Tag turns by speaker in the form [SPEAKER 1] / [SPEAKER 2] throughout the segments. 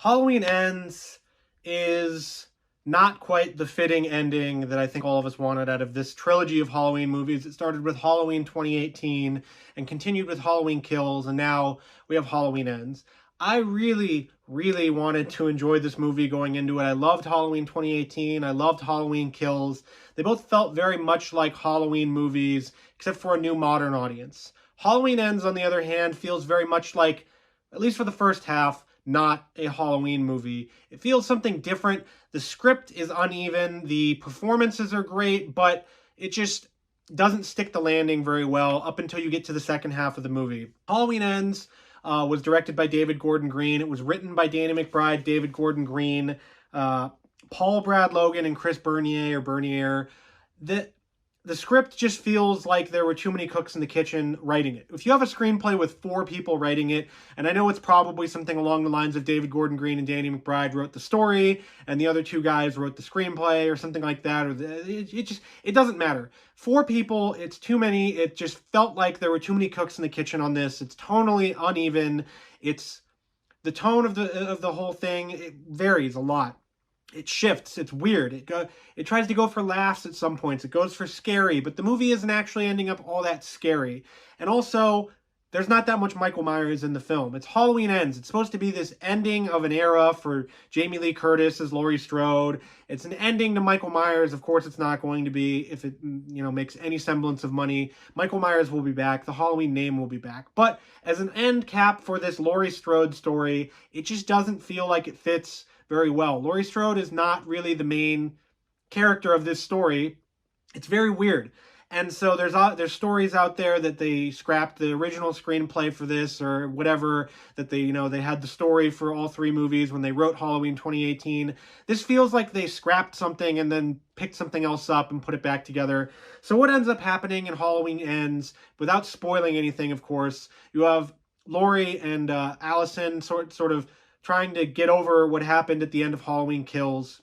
[SPEAKER 1] Halloween Ends is not quite the fitting ending that I think all of us wanted out of this trilogy of Halloween movies. It started with Halloween 2018 and continued with Halloween Kills, and now we have Halloween Ends. I really, really wanted to enjoy this movie going into it. I loved Halloween 2018. I loved Halloween Kills. They both felt very much like Halloween movies, except for a new modern audience. Halloween Ends, on the other hand, feels very much like, at least for the first half, not a Halloween movie. It feels something different. The script is uneven. The performances are great, but it just doesn't stick the landing very well up until you get to the second half of the movie. Halloween Ends was directed by David Gordon Green. It was written by Danny McBride, David Gordon Green, Paul Brad Logan, and Chris Bernier. The script just feels like there were too many cooks in the kitchen writing it. If you have a screenplay with 4 people writing it, and I know it's probably something along the lines of David Gordon Green and Danny McBride wrote the story, and the other 2 guys wrote the screenplay or something like that, or it doesn't matter. 4 people, it's too many. It just felt like there were too many cooks in the kitchen on this. It's tonally uneven. It's the tone of the whole thing. It varies a lot. It shifts. It's weird. It tries to go for laughs at some points. It goes for scary, but the movie isn't actually ending up all that scary. And also, there's not that much Michael Myers in the film. It's Halloween Ends. It's supposed to be this ending of an era for Jamie Lee Curtis as Laurie Strode. It's an ending to Michael Myers. Of course, it's not going to be if it makes any semblance of money. Michael Myers will be back. The Halloween name will be back. But as an end cap for this Laurie Strode story, it just doesn't feel like it fits very well. Laurie Strode is not really the main character of this story. It's very weird. And so there's stories out there that they scrapped the original screenplay for this or whatever, that they had the story for all 3 movies when they wrote Halloween 2018. This feels like they scrapped something and then picked something else up and put it back together. So what ends up happening in Halloween Ends, without spoiling anything, of course, you have Laurie and Allison sort of trying to get over what happened at the end of Halloween Kills.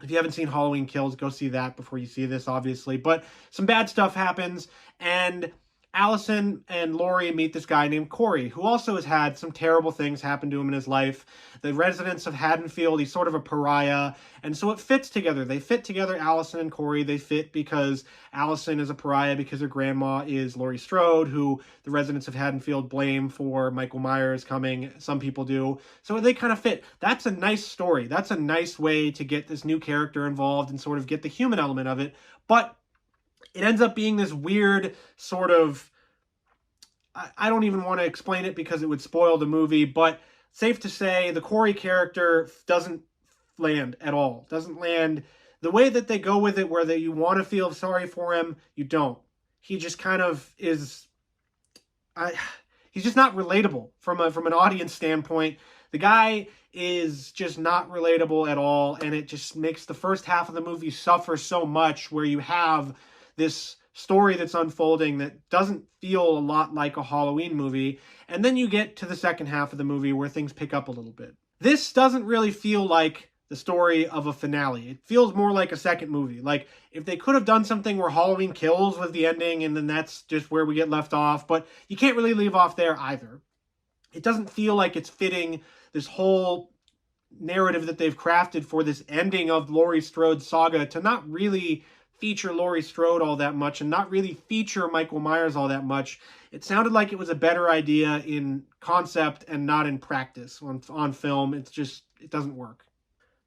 [SPEAKER 1] If you haven't seen Halloween Kills, go see that before you see this, obviously. But some bad stuff happens, and Allison and Laurie meet this guy named Corey, who also has had some terrible things happen to him in his life. The residents of Haddonfield, he's sort of a pariah, and so it fits together. They fit together, Allison and Corey. They fit because Allison is a pariah because her grandma is Laurie Strode, who the residents of Haddonfield blame for Michael Myers coming. Some people do. So they kind of fit. That's a nice story. That's a nice way to get this new character involved and sort of get the human element of it. But it ends up being this weird sort of, I don't even want to explain it because it would spoil the movie, but safe to say the Corey character doesn't land at all. Doesn't land the way that they go with it, where you want to feel sorry for him, you don't. He just kind of is, he's just not relatable from an audience standpoint. The guy is just not relatable at all, and it just makes the first half of the movie suffer so much, where you have this story that's unfolding that doesn't feel a lot like a Halloween movie, and then you get to the second half of the movie where things pick up a little bit. This doesn't really feel like the story of a finale. It feels more like a second movie. Like, if they could have done something where Halloween Kills was the ending and then that's just where we get left off, but you can't really leave off there either. It doesn't feel like it's fitting this whole narrative that they've crafted for this ending of Laurie Strode's saga to not really feature Laurie Strode all that much and not really feature Michael Myers all that much. It sounded like it was a better idea in concept and not in practice on film. It doesn't work.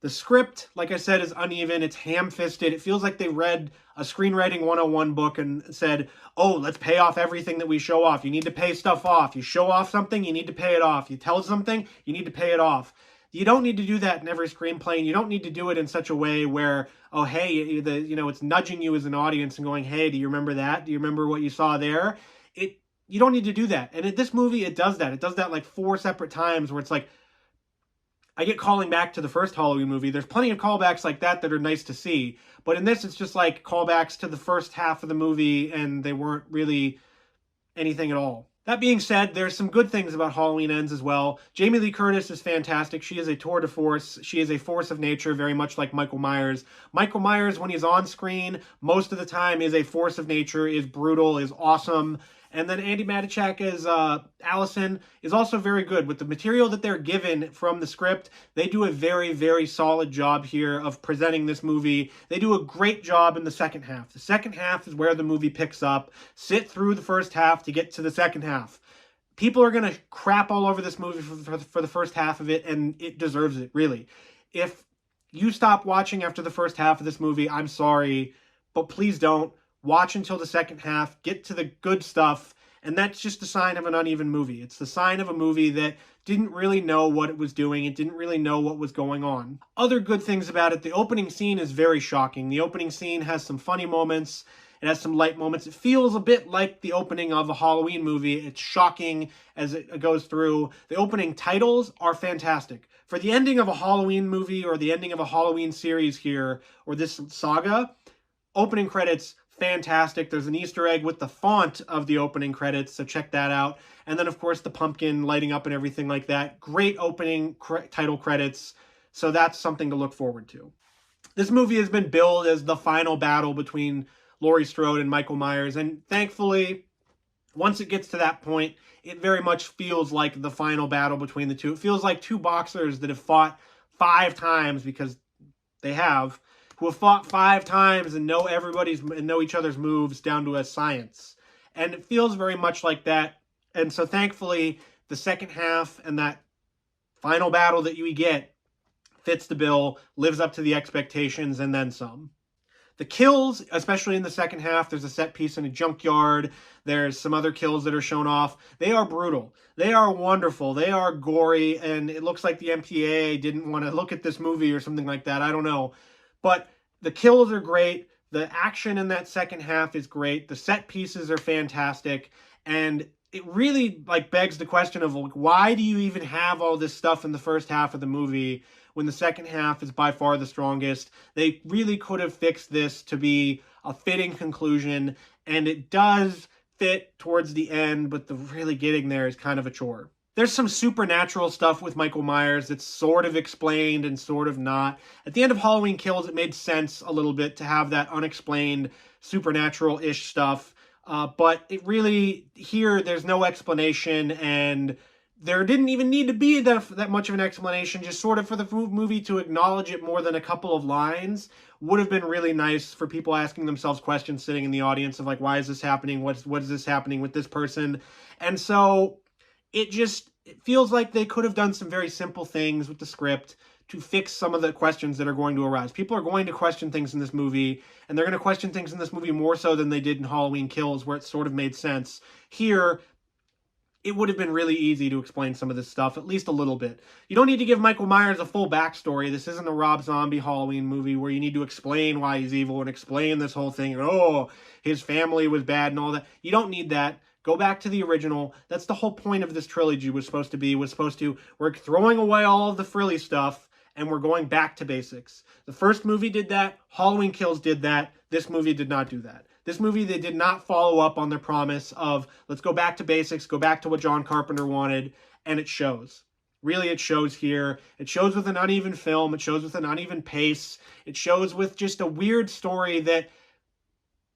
[SPEAKER 1] The script, like I said, is uneven. It's ham-fisted. It feels like they read a screenwriting 101 book and said, oh, let's pay off everything that we show off. You need to pay stuff off. You show off something, you need to pay it off. You tell something, you need to pay it off. You don't need to do that in every screenplay, and you don't need to do it in such a way where, oh, hey, it's nudging you as an audience and going, hey, do you remember that? Do you remember what you saw there? You don't need to do that. And in this movie, it does that. It does that like 4 separate times where it's like, I get calling back to the first Halloween movie. There's plenty of callbacks like that are nice to see. But in this, it's just like callbacks to the first half of the movie, and they weren't really anything at all. That being said, there's some good things about Halloween Ends as well. Jamie Lee Curtis is fantastic. She is a tour de force. She is a force of nature, very much like Michael Myers. Michael Myers, when he's on screen, most of the time is a force of nature, is brutal, is awesome. And then Andy Matichak as Allison is also very good. With the material that they're given from the script, they do a very, very solid job here of presenting this movie. They do a great job in the second half. The second half is where the movie picks up. Sit through the first half to get to the second half. People are going to crap all over this movie for the first half of it, and it deserves it, really. If you stop watching after the first half of this movie, I'm sorry, but please don't. Watch until the second half, get to the good stuff, and that's just a sign of an uneven movie. It's the sign of a movie that didn't really know what it was doing. It didn't really know what was going on. Other good things about it, the opening scene is very shocking. The opening scene has some funny moments. It has some light moments. It feels a bit like the opening of a Halloween movie. It's shocking as it goes through. The opening titles are fantastic. For the ending of a Halloween movie or the ending of a Halloween series here, or this saga, opening credits, fantastic. There's an Easter egg with the font of the opening credits, so check that out. And then, of course, the pumpkin lighting up and everything like that. Great opening title credits, so that's something to look forward to. This movie has been billed as the final battle between Laurie Strode and Michael Myers, and thankfully, once it gets to that point, it very much feels like the final battle between the two. It feels like two boxers that have fought 5 times, because they have, who have fought 5 times and know each other's moves down to a science. And it feels very much like that. And so thankfully, the second half and that final battle that you get fits the bill, lives up to the expectations, and then some. The kills, especially in the second half, there's a set piece in a junkyard. There's some other kills that are shown off. They are brutal. They are wonderful. They are gory, and it looks like the MPAA didn't want to look at this movie or something like that. I don't know. But the kills are great. The action in that second half is great. The set pieces are fantastic. And it really begs the question of why do you even have all this stuff in the first half of the movie when the second half is by far the strongest? They really could have fixed this to be a fitting conclusion, and it does fit towards the end, but the really getting there is kind of a chore. There's some supernatural stuff with Michael Myers that's sort of explained and sort of not. At the end of Halloween Kills, it made sense a little bit to have that unexplained supernatural-ish stuff. But it really, here, there's no explanation, and there didn't even need to be that much of an explanation. Just sort of for the movie to acknowledge it more than a couple of lines would have been really nice for people asking themselves questions sitting in the audience of why is this happening? What is this happening with this person? And so it feels like they could have done some very simple things with the script to fix some of the questions that are going to arise. People are going to question things in this movie, and they're going to question things in this movie more so than they did in Halloween Kills, where it sort of made sense. Here, it would have been really easy to explain some of this stuff, at least a little bit. You don't need to give Michael Myers a full backstory. This isn't a Rob Zombie Halloween movie where you need to explain why he's evil and explain this whole thing. Oh, his family was bad and all that. You don't need that. Go back to the original. That's the whole point of this trilogy we're throwing away all of the frilly stuff, and we're going back to basics. The first movie did that. Halloween Kills did that. This movie did not do that. This movie, they did not follow up on their promise of, let's go back to basics, go back to what John Carpenter wanted, and it shows. Really, it shows here. It shows with an uneven film. It shows with an uneven pace. It shows with just a weird story that,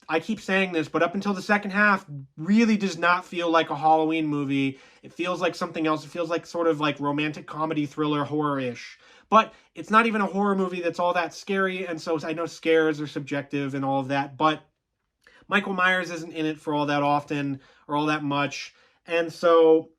[SPEAKER 1] I keep saying this, but up until the second half, really does not feel like a Halloween movie. It feels like something else. It feels like sort of like romantic comedy, thriller, horror-ish. But it's not even a horror movie that's all that scary, and so I know scares are subjective and all of that, but Michael Myers isn't in it for all that often or all that much. And so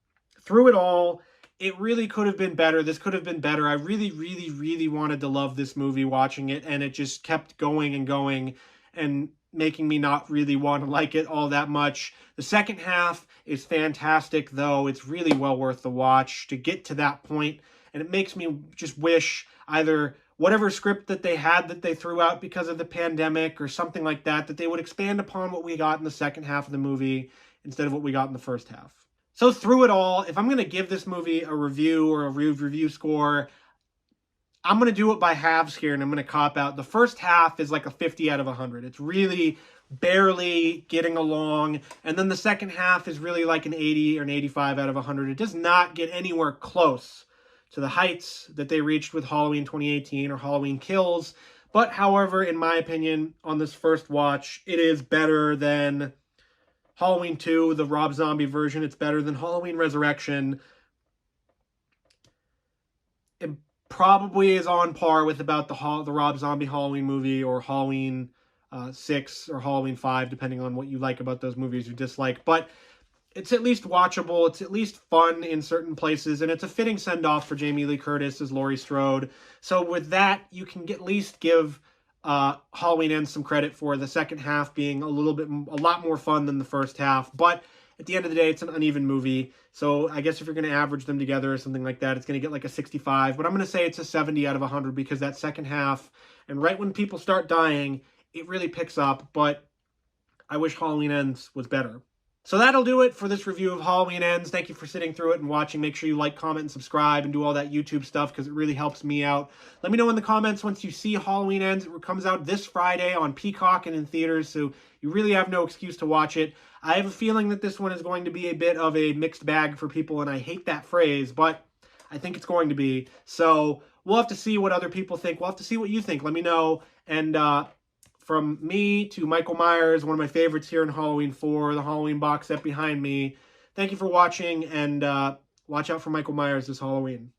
[SPEAKER 1] through it all, it really could have been better. This could have been better. I really, really, really wanted to love this movie watching it, and it just kept going and going and making me not really want to like it all that much. The second half is fantastic, though. It's really well worth the watch to get to that point, and it makes me just wish either whatever script that they had that they threw out because of the pandemic or something like that, that they would expand upon what we got in the second half of the movie instead of what we got in the first half. So through it all, if I'm going to give this movie a review or a review score, I'm going to do it by halves here, and I'm going to cop out. The first half is like a 50 out of 100. It's really barely getting along, and then the second half is really like an 80 or an 85 out of 100. It does not get anywhere close to the heights that they reached with Halloween 2018 or Halloween Kills. But however, in my opinion, on this first watch, it is better than Halloween 2, the Rob Zombie version, it's better than Halloween Resurrection. It probably is on par with about the Rob Zombie Halloween movie, or Halloween 6 or Halloween 5, depending on what you like about those movies or dislike. But it's at least watchable. It's at least fun in certain places, and it's a fitting send-off for Jamie Lee Curtis as Laurie Strode. So with that, you can at least give Halloween Ends some credit for the second half being a lot more fun than the first half. But at the end of the day, it's an uneven movie. So I guess if you're going to average them together or something like that, it's going to get like a 65. But I'm going to say it's a 70 out of 100 because that second half, and right when people start dying, it really picks up. But I wish Halloween Ends was better. So that'll do it for this review of Halloween Ends. Thank you for sitting through it and watching. Make sure you like, comment, and subscribe, and do all that YouTube stuff because it really helps me out. Let me know in the comments once you see Halloween Ends. It comes out this Friday on Peacock and in theaters, so you really have no excuse to watch it. I have a feeling that this one is going to be a bit of a mixed bag for people, and I hate that phrase, but I think it's going to be. So we'll have to see what other people think. We'll have to see what you think. Let me know. And from me to Michael Myers, one of my favorites here in Halloween 4, the Halloween box set behind me. Thank you for watching, and watch out for Michael Myers this Halloween.